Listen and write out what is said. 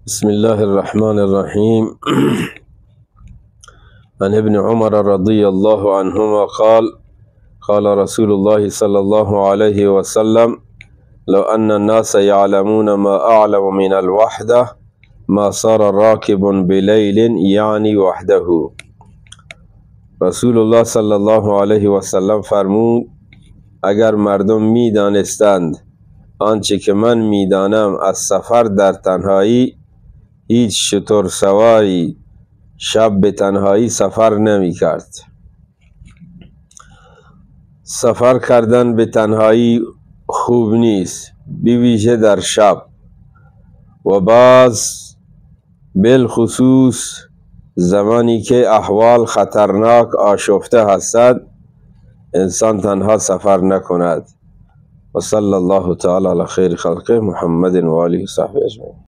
بسم الله الرحمن الرحيم. عن ابن عمر رضي الله عنهما قال قال رسول الله صلى الله عليه وسلم لو أن الناس يعلمون ما أعلم من الوحدة ما صار راكب بليل يعني وحده. رسول الله صلی الله علیه و سلم فرمود اگر مردم می دانستند آنچه که من می دانم از سفر در تنهایی، هیچ شتر سواری شب به تنهایی سفر نمی کرد. سفر کردن به تنهایی خوب نیست، بویژه در شب و بالخصوص زمانی که احوال خطرناک آشفته هستند انسان تنها سفر نکند. و صلی الله تعالی علی خیر خلقه محمد و آله و صحبه اجمعین.